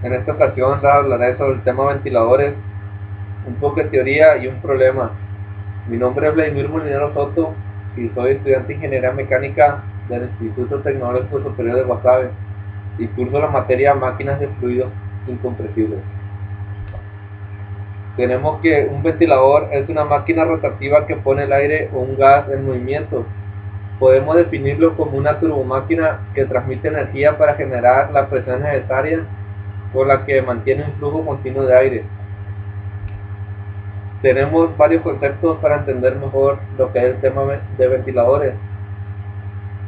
En esta ocasión les hablaré sobre el tema ventiladores, un poco de teoría y un problema. Mi nombre es Vladimir Molinero Soto y soy estudiante de Ingeniería Mecánica del Instituto Tecnológico Superior de Guasave y curso la materia Máquinas de Fluidos Incompresibles. Tenemos que un ventilador es una máquina rotativa que pone el aire o un gas en movimiento. Podemos definirlo como una turbomáquina que transmite energía para generar la presión necesaria con la que mantiene un flujo continuo de aire. Tenemos varios conceptos para entender mejor lo que es el tema de ventiladores.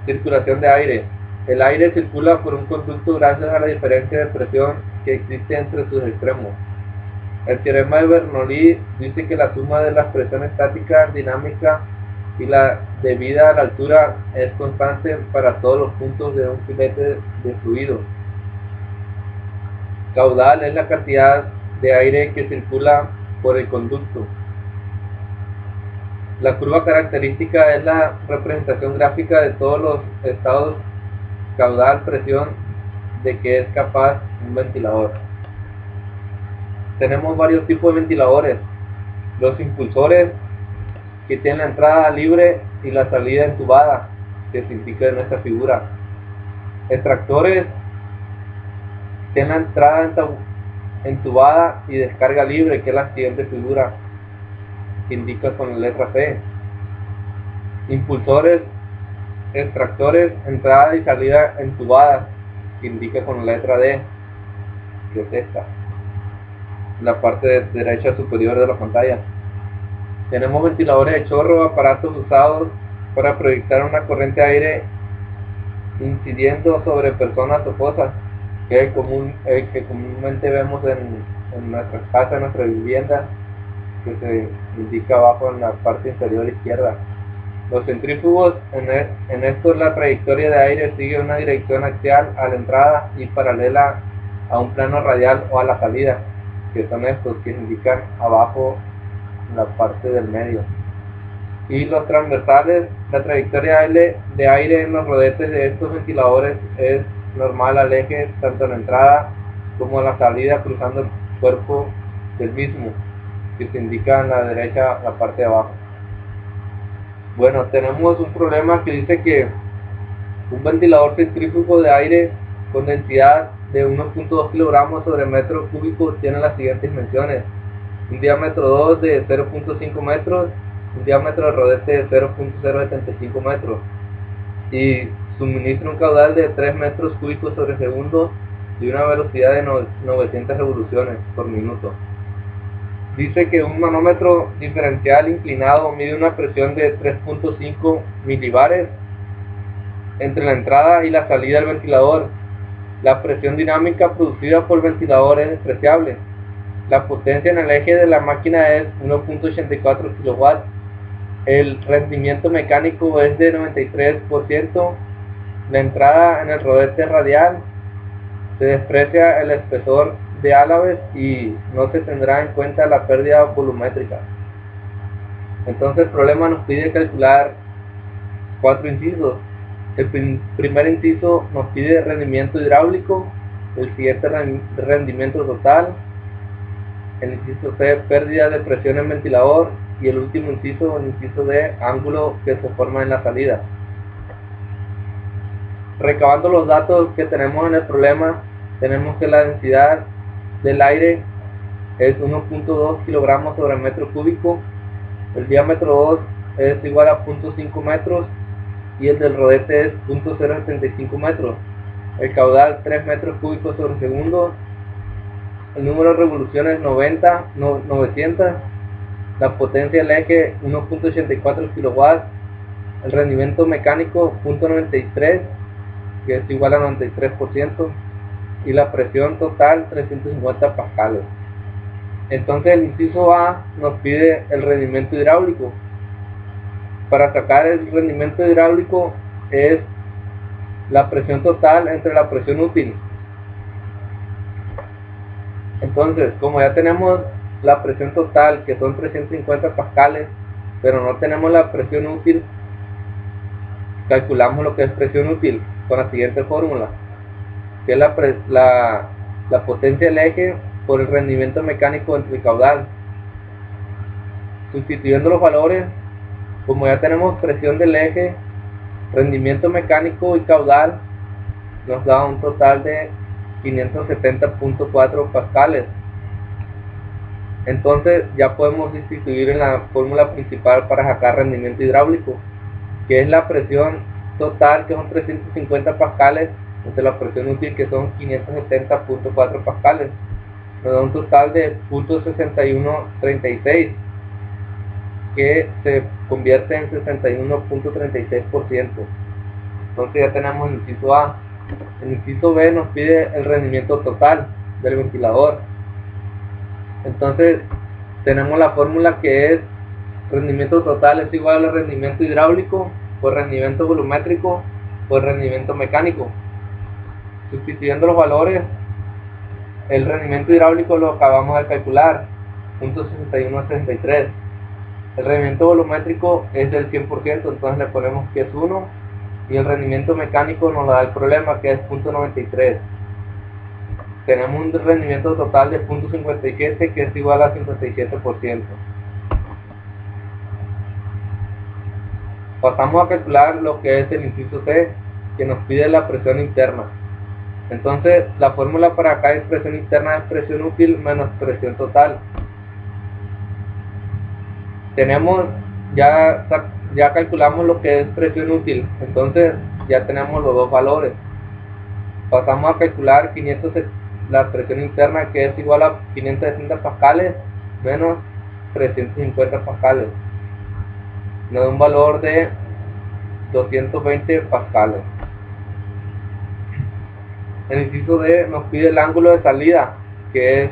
Circulación de aire. El aire circula por un conducto gracias a la diferencia de presión que existe entre sus extremos. El teorema de Bernoulli dice que la suma de la presión estática, dinámica y la debida a la altura es constante para todos los puntos de un filete de fluido. Caudal es la cantidad de aire que circula por el conducto. La curva característica es la representación gráfica de todos los estados caudal, presión de que es capaz un ventilador. Tenemos varios tipos de ventiladores. Los impulsores, que tienen la entrada libre y la salida entubada, que se indica en esta figura. Extractores, tienen la entrada entubada y descarga libre, que es la siguiente figura, que indica con la letra C. Impulsores, extractores, entrada y salida entubada, que indica con la letra D, que es esta, la parte derecha superior de la pantalla. Tenemos ventiladores de chorro, aparatos usados para proyectar una corriente de aire incidiendo sobre personas o cosas, que comúnmente vemos en nuestras casas, en nuestras viviendas, que se indica abajo en la parte inferior izquierda. Los centrífugos, en estos la trayectoria de aire sigue una dirección axial a la entrada y paralela a un plano radial o a la salida, que son estos que indican abajo en la parte del medio. Y los transversales, la trayectoria de aire en los rodetes de estos ventiladores es normal al eje, tanto en la entrada como en la salida, cruzando el cuerpo del mismo, que se indica en la derecha, la parte de abajo. Bueno, tenemos un problema que dice que un ventilador centrífugo de aire con densidad de 1.2 kilogramos sobre metro cúbico tiene las siguientes dimensiones: un diámetro 2 de 0.5 metros, un diámetro de rodete de 0.075 metros y suministra un caudal de 3 metros cúbicos sobre segundo y una velocidad de 900 revoluciones por minuto. Dice que un manómetro diferencial inclinado mide una presión de 3.5 milibares entre la entrada y la salida del ventilador. La presión dinámica producida por el ventilador es despreciable. La potencia en el eje de la máquina es 1.84 kW. El rendimiento mecánico es de 93%. La entrada en el rodete radial se desprecia el espesor de álabes y no se tendrá en cuenta la pérdida volumétrica. Entonces el problema nos pide calcular 4 incisos. El primer inciso nos pide rendimiento hidráulico, el siguiente rendimiento total, el inciso C, pérdida de presión en ventilador, y el último inciso, el inciso D, ángulo que se forma en la salida. Recabando los datos que tenemos en el problema, tenemos que la densidad del aire es 1.2 kilogramos sobre metro cúbico, el diámetro 2 es igual a 0.5 metros y el del rodete es 0.075 metros, el caudal 3 metros cúbicos sobre segundo, el número de revoluciones 900, la potencia del eje 1.84 kW, el rendimiento mecánico 0.93, que es igual a 93%, y la presión total 350 pascales. Entonces el inciso A nos pide el rendimiento hidráulico. Para sacar el rendimiento hidráulico es la presión total entre la presión útil. Entonces, como ya tenemos la presión total, que son 350 pascales, pero no tenemos la presión útil, calculamos lo que es presión útil con la siguiente fórmula, que es la potencia del eje por el rendimiento mecánico entre el caudal. Sustituyendo los valores, como ya tenemos presión del eje, rendimiento mecánico y caudal, nos da un total de 570.4 pascales. Entonces ya podemos sustituir en la fórmula principal para sacar rendimiento hidráulico, que es la presión total, que son 350 pascales, entre la presión útil, que son 570.4 pascales. Nos da un total de 0.6136, que se convierte en 61.36%. Entonces ya tenemos el inciso A. El inciso B nos pide el rendimiento total del ventilador. Entonces tenemos la fórmula, que es rendimiento total es igual al rendimiento hidráulico por rendimiento volumétrico por rendimiento mecánico. Sustituyendo los valores, el rendimiento hidráulico lo acabamos de calcular, 0.6163. El rendimiento volumétrico es del 100%, entonces le ponemos que es 1, y el rendimiento mecánico nos da el problema, que es 0.93. Tenemos un rendimiento total de 0.57, que es igual a 57%. Pasamos a calcular lo que es el inciso C, que nos pide la presión interna. Entonces la fórmula para acá es presión interna, es presión útil menos presión total. Tenemos, ya calculamos lo que es presión útil, entonces ya tenemos los dos valores. Pasamos a calcular la presión interna, que es igual a 560 pascales menos 350 pascales. Nos da un valor de 220 pascales. El inciso D nos pide el ángulo de salida, que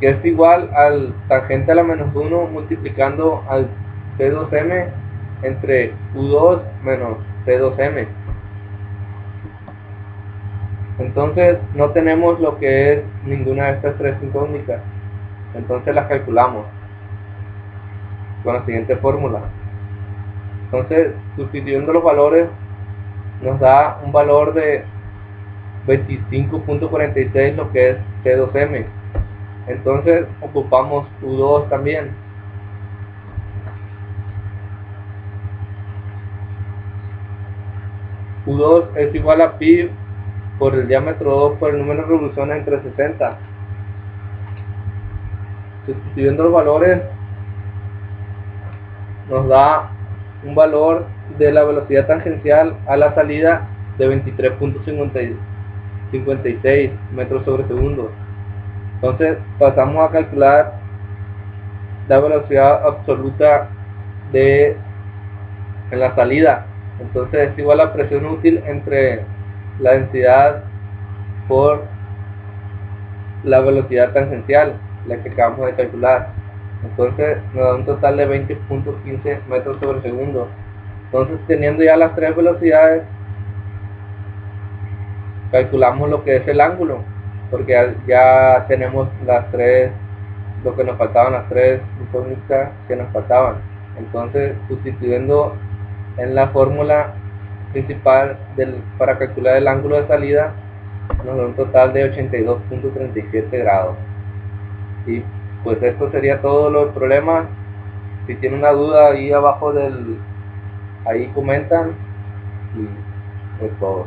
es igual al tangente a la menos 1 multiplicando al P2M entre U2 menos P2M. Entonces no tenemos lo que es ninguna de estas tres incógnitas, entonces las calculamos con la siguiente fórmula. Entonces, sustituyendo los valores, nos da un valor de 25.46, lo que es P2M. Entonces ocupamos U2 también. U2 es igual a pi por el diámetro 2 por el número de revoluciones entre 60. Sustituyendo los valores, nos da un valor de la velocidad tangencial a la salida de 23.56 metros sobre segundo. Entonces pasamos a calcular la velocidad absoluta en la salida. Entonces es igual a presión útil entre la densidad por la velocidad tangencial, la que acabamos de calcular. Entonces nos da un total de 20.15 metros sobre segundo. Entonces, teniendo ya las tres velocidades, calculamos lo que es el ángulo, porque ya tenemos las tres, lo que nos faltaban, las tres incógnitas que nos faltaban. Entonces, sustituyendo en la fórmula principal para calcular el ángulo de salida, nos da un total de 82.37 grados. Y pues esto sería todo el problema. Si tienen una duda, ahí abajo ahí comentan, y es todo.